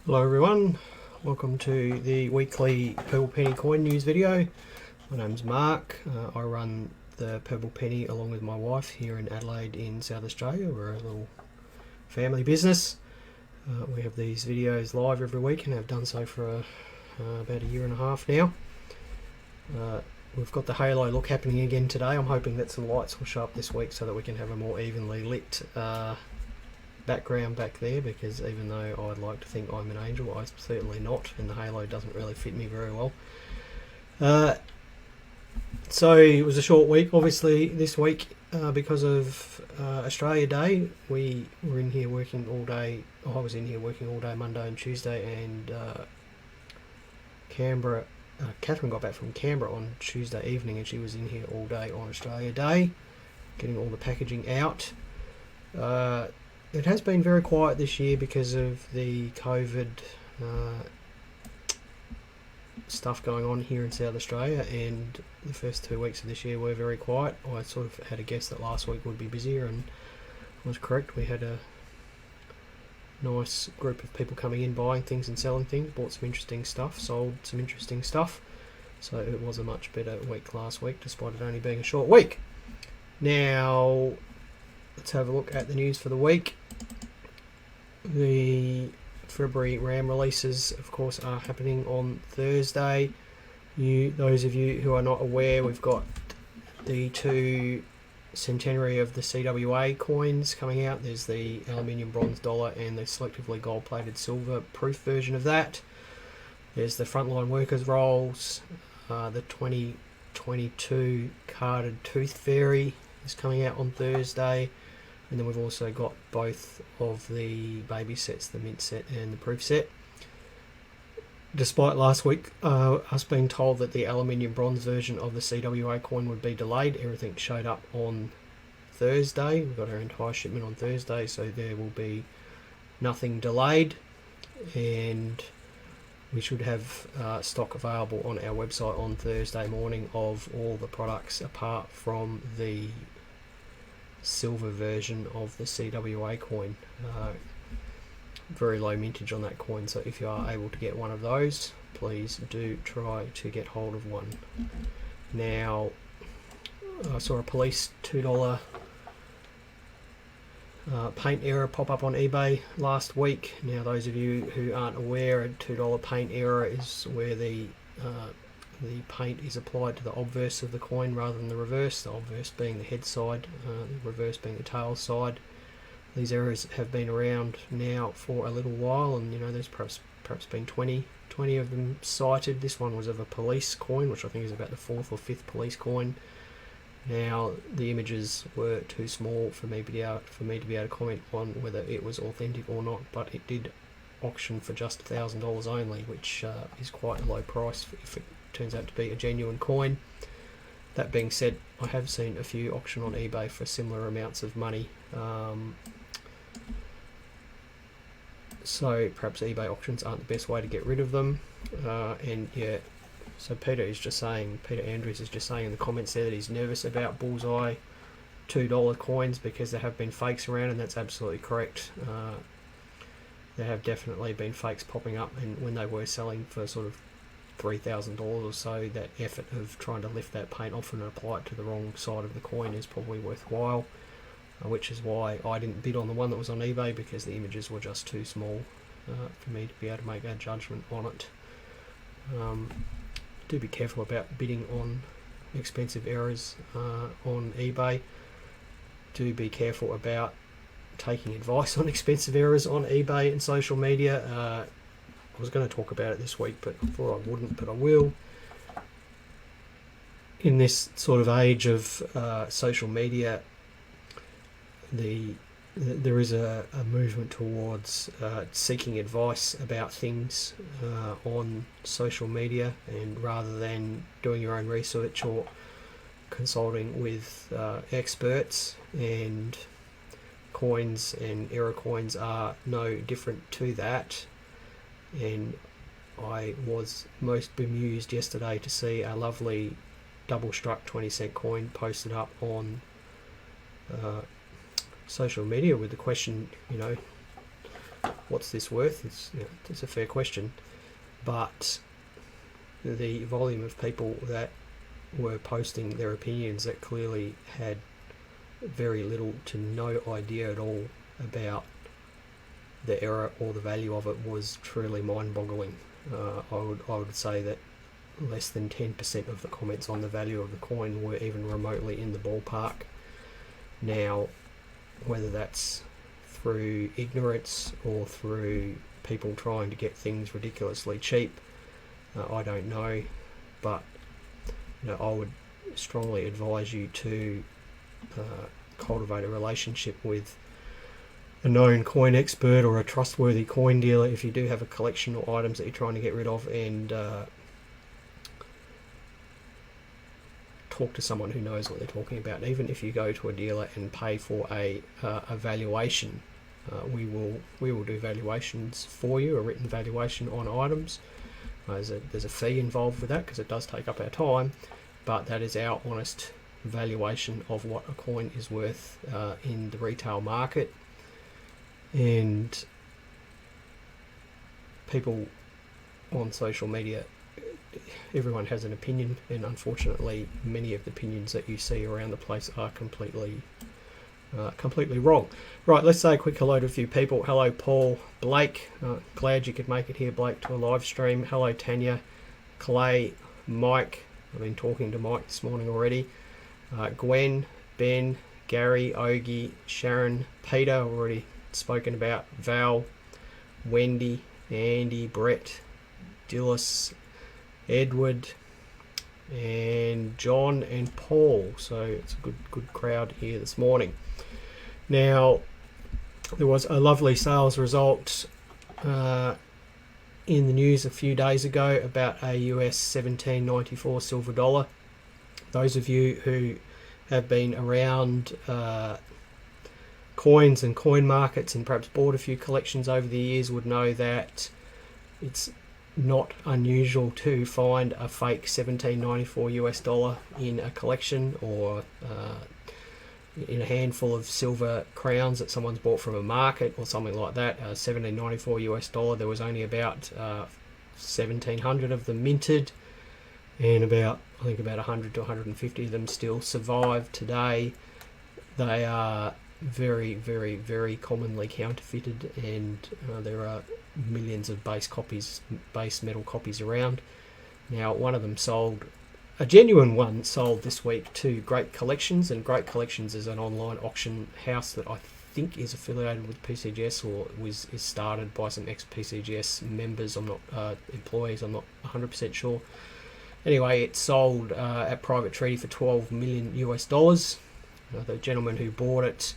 Hello everyone, welcome to the weekly Purple Penny coin news video. My name's Mark. I run the Purple Penny along with my wife here in Adelaide in South Australia. We're a little family business. We have these videos live every week and have done so for about a year and a half now. We've got the halo look happening again today. I'm hoping that some lights will show up this week so that we can have a more evenly lit background back there, because even though I'd like to think I'm an angel, I'm certainly not, and the halo doesn't really fit me very well. So it was a short week obviously this week because of Australia Day. We were in here working all day. I was in here working all day Monday and Tuesday, and Canberra, Kathryn got back from Canberra on Tuesday evening, and she was in here all day on Australia Day getting all the packaging out. It has been very quiet this year because of the COVID stuff going on here in South Australia, and the first 2 weeks of this year were very quiet. I sort of had a guess that last week would be busier, and I was correct. We had a nice group of people coming in, buying things and selling things, bought some interesting stuff, sold some interesting stuff. So it was a much better week last week, despite it only being a short week. Now, let's have a look at the news for the week. The February RAM releases, of course, are happening on Thursday. Those of you who are not aware, we've got the 2 centenary of the CWA coins coming out. There's the aluminium bronze dollar and the selectively gold-plated silver proof version of that. There's the frontline workers rolls. The 2022 carded tooth fairy is coming out on Thursday. And then we've also got both of the baby sets, the mint set and the proof set. Despite last week us being told that the aluminium bronze version of the CWA coin would be delayed, everything showed up on Thursday. We've got our entire shipment on Thursday, so there will be nothing delayed, and we should have stock available on our website on Thursday morning of all the products apart from the silver version of the CWA coin. Very low mintage on that coin, so if you are able to get one of those, please do try to get hold of one. Now, I saw a police $2 paint error pop up on eBay last week. Now, those of you who aren't aware, a $2 paint error is where the paint is applied to the obverse of the coin rather than the reverse, the obverse being the head side, the reverse being the tail side. These errors have been around now for a little while, and there's perhaps been 20 of them cited. This one was of a police coin, which I think is about the 4th or 5th police coin. Now, the images were too small for me to be able to comment on whether it was authentic or not, but it did auction for just $1,000 only, which is quite a low price if it turns out to be a genuine coin. That being said, I have seen a few auction on eBay for similar amounts of money, so perhaps eBay auctions aren't the best way to get rid of them. And yeah, so Peter Andrews is just saying in the comments there that he's nervous about bullseye $2 coins because there have been fakes around, and that's absolutely correct. There have definitely been fakes popping up, and when they were selling for sort of $3,000 or so, that effort of trying to lift that paint off and apply it to the wrong side of the coin is probably worthwhile, which is why I didn't bid on the one that was on eBay, because the images were just too small for me to be able to make a judgment on it. Do be careful about bidding on expensive errors on eBay. Do be careful about taking advice on expensive errors on eBay and social media. I was going to talk about it this week, but I thought I wouldn't, but I will. In this sort of age of social media, there is a movement towards seeking advice about things on social media, and rather than doing your own research or consulting with experts, and coins and error coins are no different to that. And I was most bemused yesterday to see a lovely double struck 20-cent coin posted up on social media with the question, what's this worth? It's a fair question, but the volume of people that were posting their opinions that clearly had very little to no idea at all about the error or the value of it was truly mind-boggling. I would say that less than 10% of the comments on the value of the coin were even remotely in the ballpark. Now, whether that's through ignorance or through people trying to get things ridiculously cheap, I don't know, but I would strongly advise you to cultivate a relationship with a known coin expert or a trustworthy coin dealer if you do have a collection or items that you're trying to get rid of, and talk to someone who knows what they're talking about. Even if you go to a dealer and pay for a valuation, we will do valuations for you, a written valuation on items. There's a fee involved with that because it does take up our time, but that is our honest valuation of what a coin is worth in the retail market. And people on social media, everyone has an opinion, and unfortunately many of the opinions that you see around the place are completely wrong. Right, let's say a quick hello to a few people. Hello Paul, Blake, glad you could make it here, Blake, to a live stream. Hello Tanya, Clay, Mike, I've been talking to Mike this morning already. Gwen, Ben, Gary, Ogie, Sharon, Peter, already spoken about, Val, Wendy, Andy, Brett, Dillis, Edward, and John and Paul. So it's a good crowd here this morning. Now, there was a lovely sales result in the news a few days ago about a US $17.94 silver dollar. Those of you who have been around coins and coin markets and perhaps bought a few collections over the years would know that it's not unusual to find a fake $17.94 US dollar in a collection, or in a handful of silver crowns that someone's bought from a market or something like that. $17.94 US dollar, there was only about 1,700 of them minted, and I think about 100 to 150 of them still survive today. They are very, very, very commonly counterfeited, and there are millions of base metal copies around. Now, one of them sold, a genuine one sold this week to Great Collections, and Great Collections is an online auction house that I think is affiliated with PCGS or is started by some ex-PCGS members. I'm not employees, I'm not 100% sure. Anyway, it sold at private treaty for $12 million US. The gentleman who bought it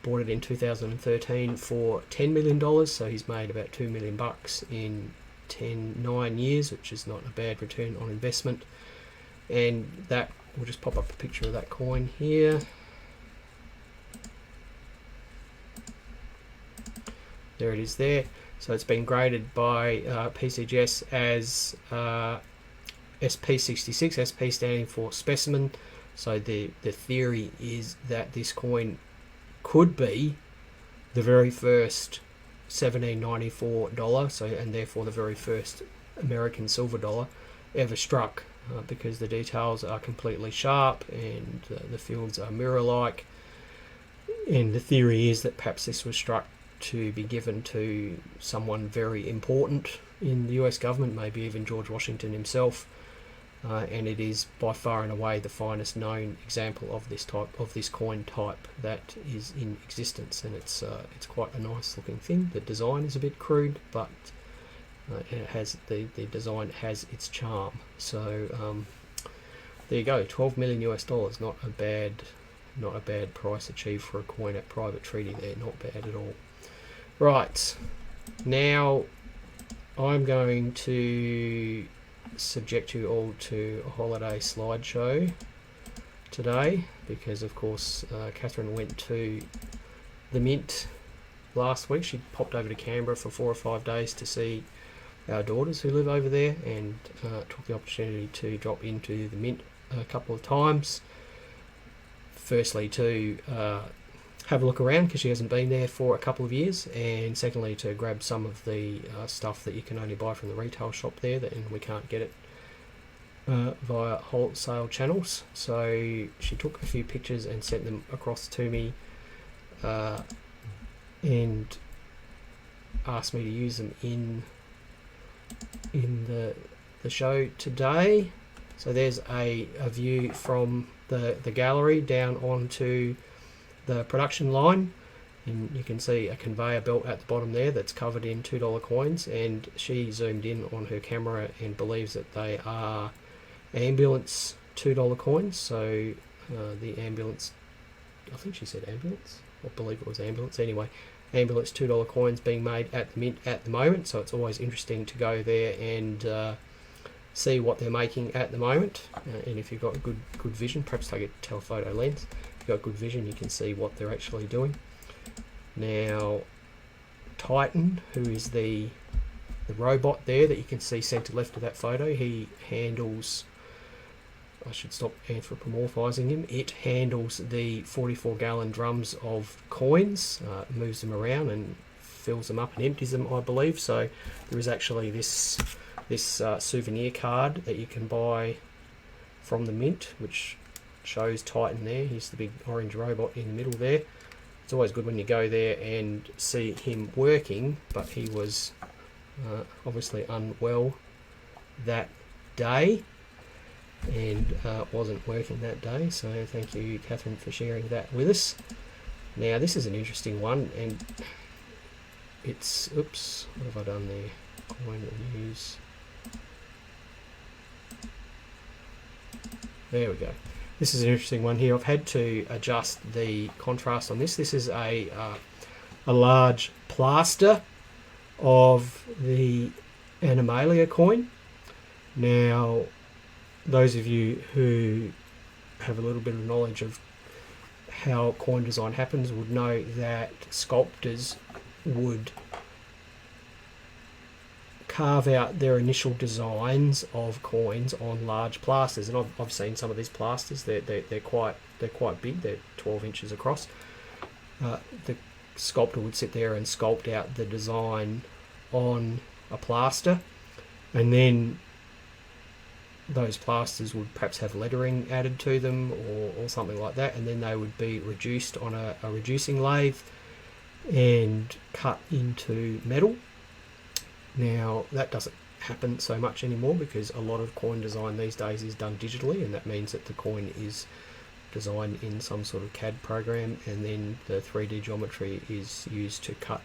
in 2013 for $10 million, so he's made about $2 million in 9 years, which is not a bad return on investment. And that, we'll just pop up a picture of that coin here. There it is there. So it's been graded by PCGS as SP66, SP standing for specimen. So the theory is that this coin could be the very first $17.94, so, and therefore the very first American silver dollar ever struck, because the details are completely sharp and the fields are mirror-like. And the theory is that perhaps this was struck to be given to someone very important in the US government, maybe even George Washington himself. And it is by far and away the finest known example of this coin type that is in existence, and it's quite a nice looking thing. The design is a bit crude, but it has the design has its charm. So there you go, $12 million US, not a bad price achieved for a coin at private treaty there, not bad at all. Right, now I'm going to subject you all to a holiday slideshow today, because of course Kathryn went to the Mint last week. She popped over to Canberra for 4 or 5 days to see our daughters who live over there, and took the opportunity to drop into the Mint a couple of times. Firstly to have a look around because she hasn't been there for a couple of years, and secondly to grab some of the stuff that you can only buy from the retail shop there, and we can't get it via wholesale channels. So she took a few pictures and sent them across to me, and asked me to use them in the show today. So there's a view from the gallery down onto the production line, and you can see a conveyor belt at the bottom there that's covered in $2 coins, and she zoomed in on her camera and believes that they are ambulance $2 coins. So the ambulance, I think she said ambulance, I believe it was ambulance anyway, ambulance $2 coins being made at the mint at the moment. So it's always interesting to go there and see what they're making at the moment, and if you've got good vision, perhaps take a telephoto lens. If you've got good vision, you can see what they're actually doing. Now Titan, who is the robot there that you can see centre left of that photo, he handles, I should stop anthropomorphizing him, it handles the 44-gallon drums of coins, moves them around and fills them up and empties them, I believe. So there is actually this souvenir card that you can buy from the mint, which shows Titan there. He's the big orange robot in the middle there. It's always good when you go there and see him working, but he was obviously unwell that day and wasn't working that day. So thank you, Kathryn, for sharing that with us. Now this is an interesting one, and it's, oops, what have I done there? Coin news. There we go. This is an interesting one here. I've had to adjust the contrast on this. This is a large plaster of the Animalia coin. Now, those of you who have a little bit of knowledge of how coin design happens would know that sculptors would carve out their initial designs of coins on large plasters, and I've seen some of these plasters. They're quite big. They're 12 inches across. The sculptor would sit there and sculpt out the design on a plaster, and then those plasters would perhaps have lettering added to them or something like that, and then they would be reduced on a reducing lathe and cut into metal. Now that doesn't happen so much anymore because a lot of coin design these days is done digitally, and that means that the coin is designed in some sort of CAD program, and then the 3D geometry is used to cut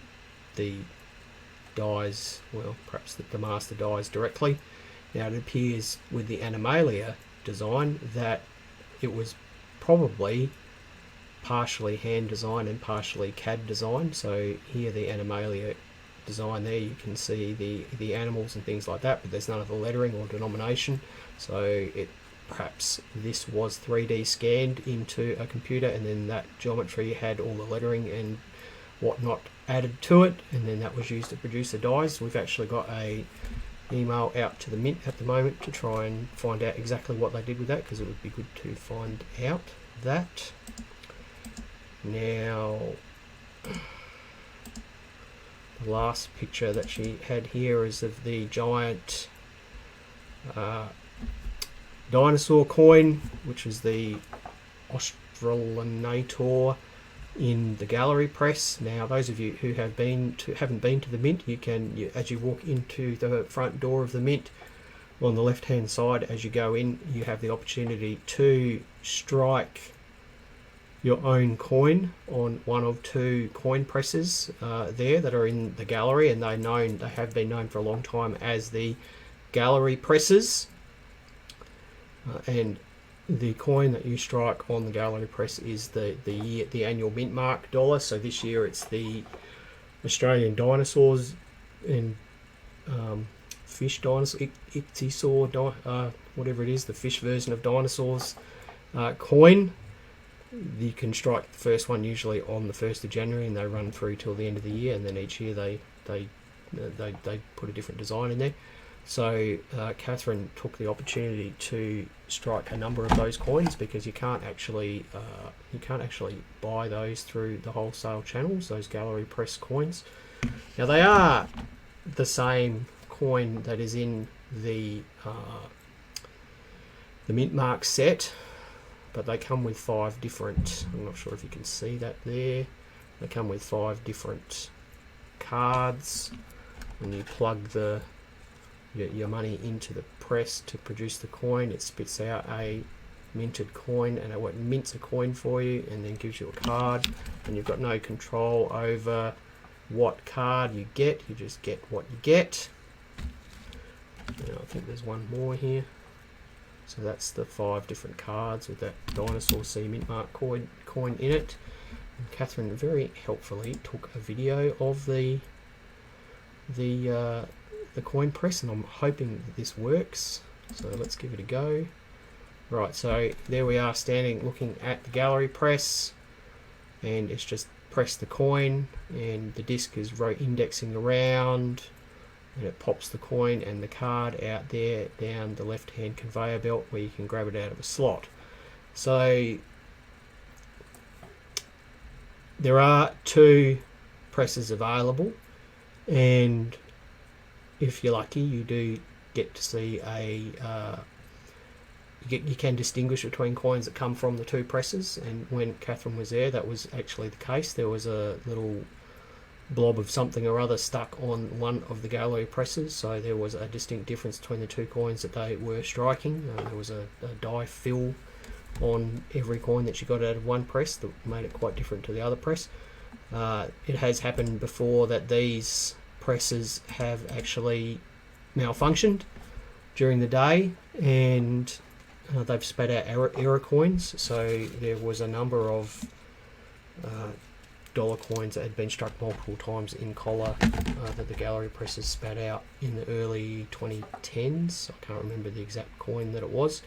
the dies, well, perhaps the master dies directly. Now it appears with the Animalia design that it was probably partially hand designed and partially CAD designed. So here the Animalia design there, you can see the animals and things like that, but there's none of the lettering or denomination. So it perhaps this was 3D scanned into a computer, and then that geometry had all the lettering and whatnot added to it, and then that was used to produce the dies. We've actually got a email out to the mint at the moment to try and find out exactly what they did with that, because it would be good to find out that. Now the last picture that she had here is of the giant dinosaur coin, which is the Australinator in the gallery press. Now those of you who haven't been to the mint, you can, as you walk into the front door of the mint, on the left hand side as you go in, you have the opportunity to strike your own coin on one of two coin presses there that are in the gallery, and they have been known for a long time as the gallery presses, and the coin that you strike on the gallery press is the annual mintmark dollar. So this year it's the Australian dinosaurs and fish dinosaur, ichthyosaur, whatever it is, the fish version of dinosaurs coin. You can strike the first one usually on the 1st of January, and they run through till the end of the year, and then each year they put a different design in there. So Kathryn took the opportunity to strike a number of those coins, because you can't actually buy those through the wholesale channels, those gallery press coins. Now they are the same coin that is in the mintmark set, but they come with 5 different, I'm not sure if you can see that there, they come with 5 different cards. When you plug your money into the press to produce the coin, it spits out a minted coin, and it mints a coin for you and then gives you a card, and you've got no control over what card you get, you just get what you get. Now, I think there's one more here. So that's the 5 different cards with that Dinosaur C mintmark coin in it. And Kathryn very helpfully took a video of the coin press, and I'm hoping that this works. So let's give it a go. Right, so there we are, standing looking at the gallery press, and it's just press the coin, and the disc is indexing around, and it pops the coin and the card out there down the left hand conveyor belt, where you can grab it out of a slot. So there are 2 presses available, and if you're lucky, you do get to see you can distinguish between coins that come from the 2 presses. And when Kathryn was there, that was actually the case. There was a little blob of something or other stuck on one of the gallery presses, so there was a distinct difference between the 2 coins that they were striking. There was a dye fill on every coin that you got out of one press that made it quite different to the other press. It has happened before that these presses have actually malfunctioned during the day, and they've spat out error coins. So there was a number of dollar coins that had been struck multiple times in collar that the gallery presses spat out in the early 2010s. I can't remember the exact coin that it was.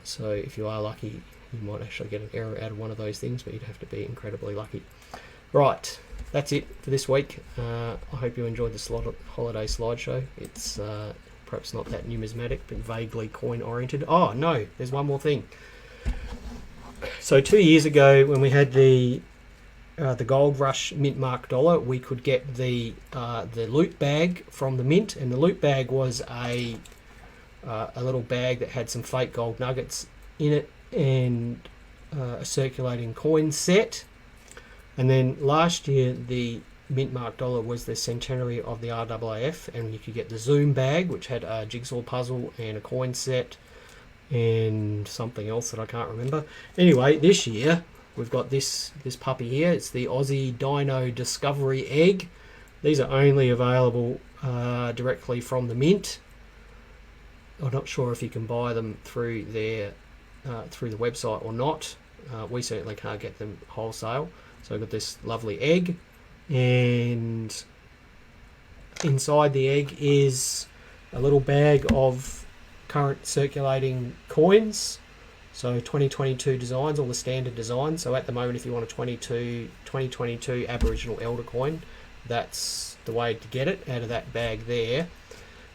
So if you are lucky, you might actually get an error out of one of those things, but you'd have to be incredibly lucky. Right, that's it for this week. I hope you enjoyed the holiday slideshow. It's perhaps not that numismatic, but vaguely coin oriented. Oh no, there's one more thing. So 2 years ago, when we had the Gold Rush mintmark dollar, we could get the loot bag from the mint, and the loot bag was a little bag that had some fake gold nuggets in it, and a circulating coin set. And then last year, the mintmark dollar was the centenary of the RAAF, and you could get the Zoom bag, which had a jigsaw puzzle and a coin set and something else that I can't remember. Anyway, this year we've got this puppy here. It's the Aussie Dino Discovery Egg. These are only available directly from the mint. I'm not sure if you can buy them through the website or not. We certainly can't get them wholesale. So I've got this lovely egg, and inside the egg is a little bag of current circulating coins. So 2022 designs, all the standard designs. So at the moment, if you want a 2022 Aboriginal Elder coin, that's the way to get it, out of that bag there.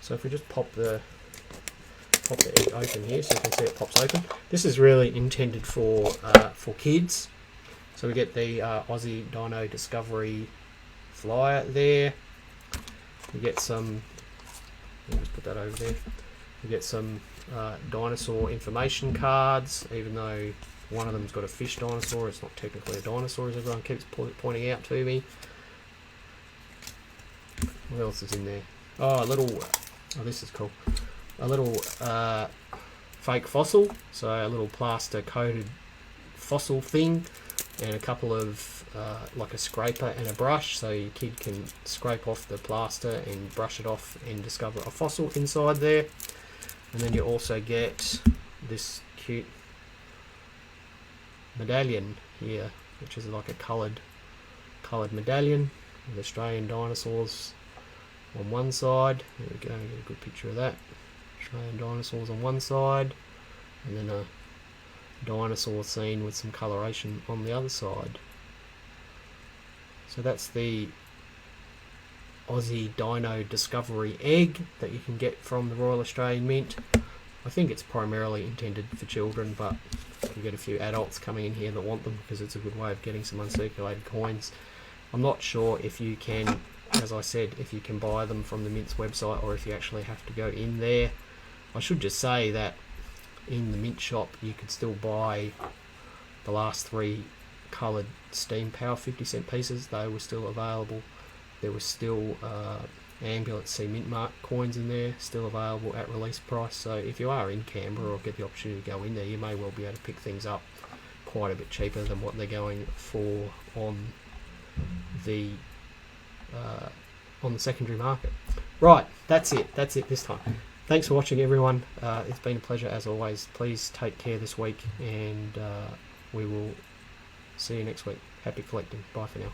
So if we just pop the egg open here, so you can see it pops open. This is really intended for kids. So we get the Aussie Dino Discovery flyer there. We get some, let me just put that over there. We get some dinosaur information cards, even though one of them's got a fish dinosaur. It's not technically a dinosaur, as everyone keeps pointing out to me. What else is in there? Oh, this is cool. A little fake fossil, so a little plaster coated fossil thing, and a couple of like a scraper and a brush, so your kid can scrape off the plaster and brush it off and discover a fossil inside there. And then you also get this cute medallion here, which is like a coloured medallion with Australian dinosaurs on one side. There we go, get a good picture of that. Australian dinosaurs on one side, and then a dinosaur scene with some coloration on the other side. So that's the Aussie Dino Discovery Egg that you can get from the Royal Australian Mint. I think it's primarily intended for children, but you get a few adults coming in here that want them because it's a good way of getting some uncirculated coins. I'm not sure if you can, as I said, if you can buy them from the Mint's website or if you actually have to go in there. I should just say that in the Mint shop you could still buy the last 3 coloured Steam Power 50-cent pieces. They were still available. There was still Ambulance C mintmark coins in there, still available at release price. So if you are in Canberra or get the opportunity to go in there, you may well be able to pick things up quite a bit cheaper than what they're going for on the secondary market. Right, that's it this time. Thanks for watching, everyone. It's been a pleasure as always. Please take care this week, and we will see you next week. Happy collecting. Bye for now.